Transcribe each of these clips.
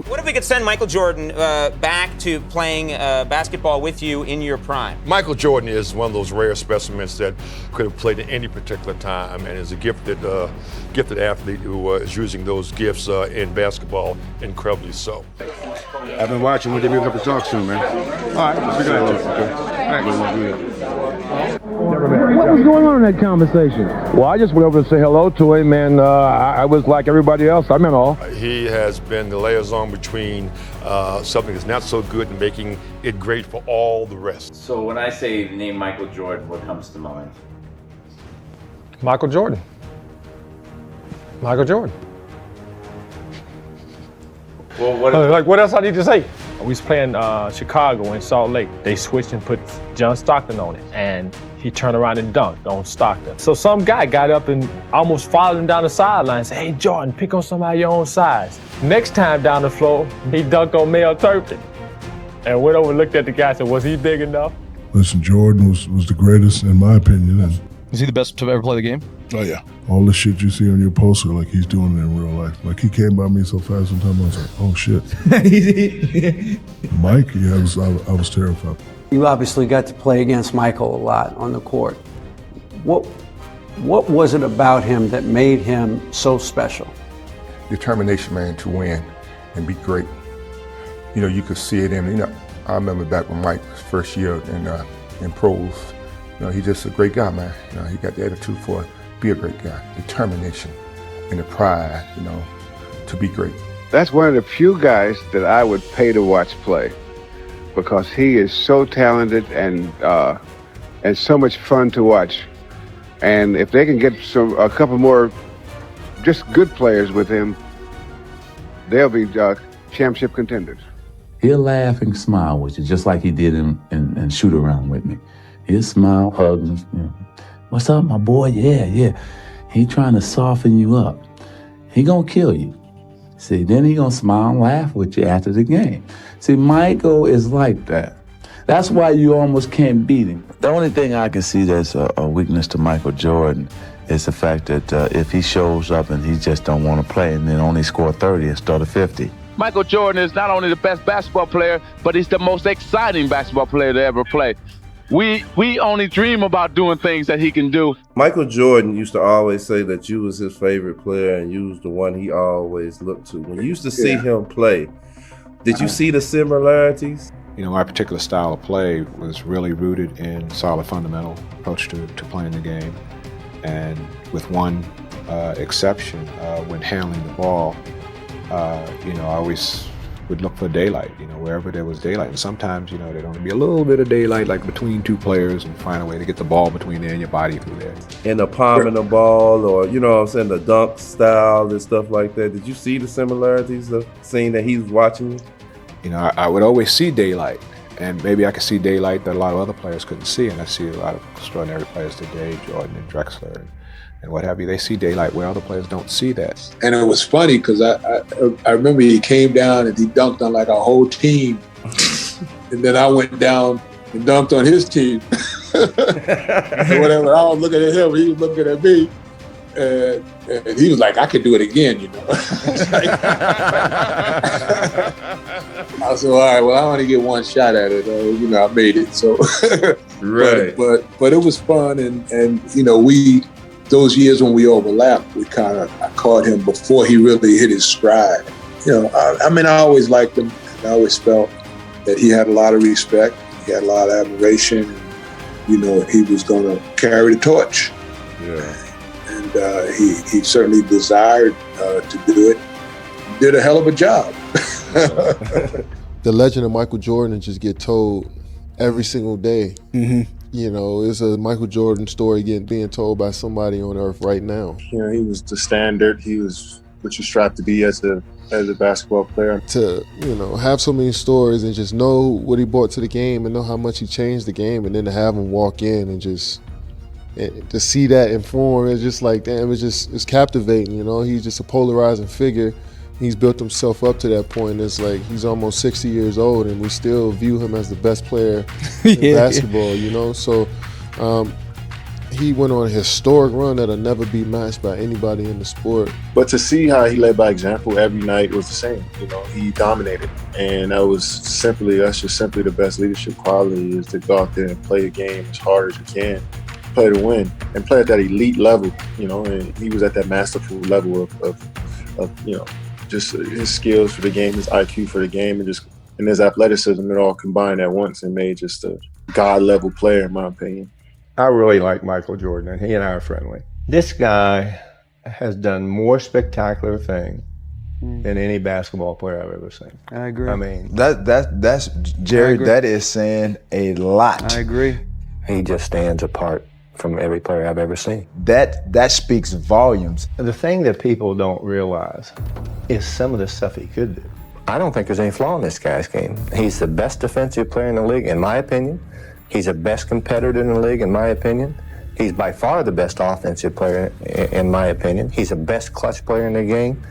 What if we could send Michael Jordan back to playing basketball with you in your prime? Michael Jordan is one of those rare specimens that could have played at any particular time and is a gifted athlete who is using those gifts in basketball incredibly so. I've been watching. We'll give you a couple talks soon, man. All right, we're going to What was going on in that conversation? Well, I just went over to say hello to him, and I was like everybody else. I meant all. He has been the liaison between something that's not so good and making it great for all the rest. So when I say the name Michael Jordan, what comes to mind? Michael Jordan. Michael Jordan. Well, what? Like, what else I need to say? We was playing Chicago in Salt Lake. They switched and put John Stockton on it, and he turned around and dunked on Stockton. So some guy got up and almost followed him down the sideline and said, "Hey, Jordan, pick on somebody your own size." Next time down the floor, he dunked on Mel Turpin. And went over and looked at the guy and said, "Was he big enough?" Listen, Jordan was the greatest in my opinion. And is he the best to ever play the game? Oh, yeah. All the shit you see on your poster, like he's doing it in real life. Like he came by me so fast one time, I was like, oh shit. Mike, yeah, I was terrified. You obviously got to play against Michael a lot on the court. What was it about him that made him so special? Determination, man, to win and be great. You know, you could see it in, I remember back when Mike's first year in pros, he's just a great guy, man. He got the attitude for be a great guy, determination and the pride, to be great. That's one of the few guys that I would pay to watch play because he is so talented and so much fun to watch. And if they can get a couple more just good players with him, they'll be championship contenders. He'll laugh and smile with you, just like he did in shoot around with me. He'll smile, hug, what's up, my boy? Yeah. He trying to soften you up. He gonna kill you. See, then he gonna smile and laugh with you after the game. See, Michael is like that. That's why you almost can't beat him. The only thing I can see that's a weakness to Michael Jordan is the fact that if he shows up and he just don't want to play and then only score 30 instead of 50. Michael Jordan is not only the best basketball player, but he's the most exciting basketball player to ever play. We only dream about doing things that he can do. Michael Jordan used to always say that you was his favorite player and you was the one he always looked to. When you used to see him play, did you see the similarities? My particular style of play was really rooted in solid fundamental approach to playing the game. And with one exception, when handling the ball, I always would look for daylight, wherever there was daylight. And sometimes, there'd only be a little bit of daylight, like between two players, and find a way to get the ball between there and your body through there. In the palm of the ball, or, the dunk style and stuff like that. Did you see the similarities of seeing that he was watching you? I would always see daylight, and maybe I could see daylight that a lot of other players couldn't see, and I see a lot of extraordinary players today, Jordan and Drexler and what have you. They see daylight where other players don't see that. And it was funny because I remember he came down and he dunked on like our whole team. And then I went down and dunked on his team. And whatever, I was looking at him, he was looking at me. And he was like, I could do it again, I said, all right, well, I only get one shot at it. I made it. So, right. But it was fun. And those years when we overlapped, I caught him before he really hit his stride. I always liked him. I always felt that he had a lot of respect. He had a lot of admiration. And, he was going to carry the torch. Yeah. And he certainly desired to do it. Did a hell of a job. The legend of Michael Jordan just get told every single day. Mm-hmm. It's a Michael Jordan story being told by somebody on earth right now. He was the standard. He was what you strive to be as a basketball player. To, have so many stories and just know what he brought to the game and know how much he changed the game, and then to have him walk in and just to see that in form, it's just like, damn, it's captivating, He's just a polarizing figure. He's built himself up to that point. It's like he's almost 60 years old and we still view him as the best player in basketball, So he went on a historic run that'll never be matched by anybody in the sport. But to see how he led by example every night was the same. You know, he dominated, and that's just simply the best leadership quality, is to go out there and play the game as hard as you can, play to win, and play at that elite level. You know, and he was at that masterful level of you know, just his skills for the game, his IQ for the game, and his athleticism. It all combined at once and made just a God level player, in my opinion. I really like Michael Jordan, and he and I are friendly. This guy has done more spectacular things than any basketball player I've ever seen. I agree. I mean, that's Jerry. That is saying a lot. I agree. He just stands apart from every player I've ever seen. That speaks volumes. The thing that people don't realize is some of the stuff he could do. I don't think there's any flaw in this guy's game. He's the best defensive player in the league, in my opinion. He's the best competitor in the league, in my opinion. He's by far the best offensive player, in my opinion. He's the best clutch player in the game.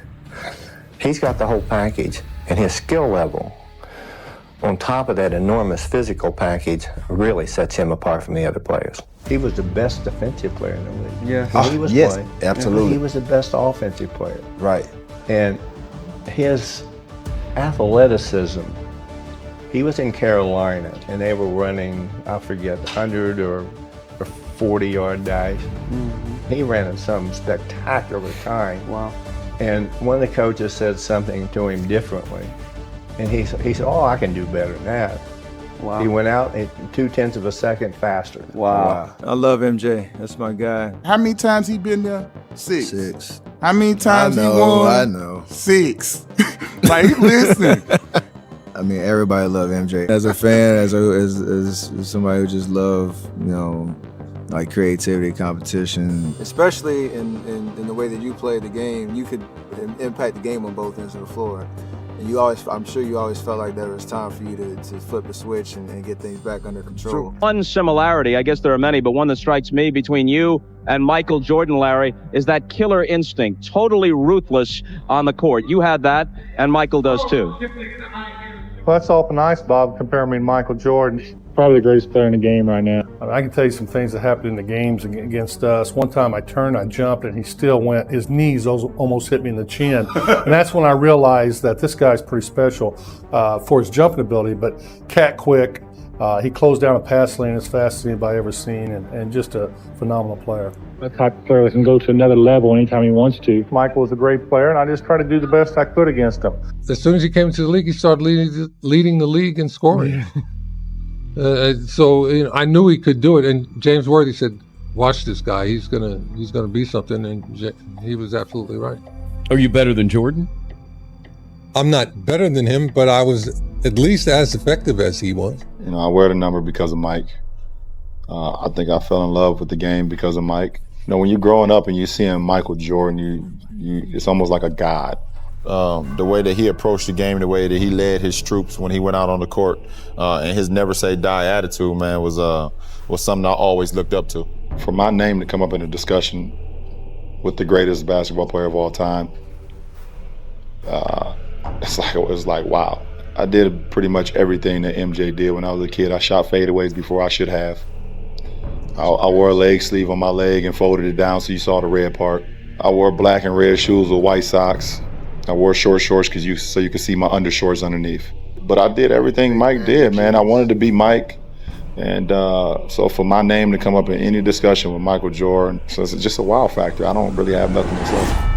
He's got the whole package, and his skill level, on top of that enormous physical package, really sets him apart from the other players. He was the best defensive player in the league. Yeah. When he was yes, playing, absolutely. he was the best offensive player. Right. And his athleticism, he was in Carolina, and they were running, I forget, 100 or 40-yard dash. Mm-hmm. He ran at some spectacular time. Wow. And one of the coaches said something to him differently. And he said, oh, I can do better than that. Wow. He went out 0.2 of a second faster. Wow. I love MJ. That's my guy. How many times he been there? 6. How many times he won? I know. 6. Like, listen. I mean, everybody love MJ. As a fan, as somebody who just love, you know, like creativity, competition. Especially in the way that you play the game, you could impact the game on both ends of the floor. And I'm sure you always felt like there was time for you to flip the switch and get things back under control. One similarity, I guess there are many, but one that strikes me between you and Michael Jordan, Larry, is that killer instinct, totally ruthless on the court. You had that, and Michael does too. Well, that's awful nice, Bob, comparing me to Michael Jordan. Probably the greatest player in the game right now. I can tell you some things that happened in the games against us. One time I turned, I jumped, and he still went. His knees almost hit me in the chin. And that's when I realized that this guy's pretty special for his jumping ability, but cat quick. He closed down a pass lane as fast as anybody ever seen, and just a phenomenal player. That type of player that can go to another level anytime he wants to. Michael was a great player, and I just tried to do the best I could against him. As soon as he came into the league, he started leading the league in scoring. So I knew he could do it. And James Worthy said, "Watch this guy. He's gonna be something." And he was absolutely right. Are you better than Jordan? I'm not better than him, but I was at least as effective as he was. You know, I wear the number because of Mike. I think I fell in love with the game because of Mike. You know, when you're growing up and you're seeing Michael Jordan, it's almost like a god. The way that he approached the game, the way that he led his troops when he went out on the court, and his never say die attitude, man, was something I always looked up to. For my name to come up in a discussion with the greatest basketball player of all time, it was like wow. I did pretty much everything that MJ did when I was a kid. I shot fadeaways before I should have. I wore a leg sleeve on my leg and folded it down so you saw the red part. I wore black and red shoes with white socks. I wore short shorts so you could see my undershorts underneath. But I did everything Mike did, man. I wanted to be Mike. And so for my name to come up in any discussion with Michael Jordan, so it's just a wow factor. I don't really have nothing to say.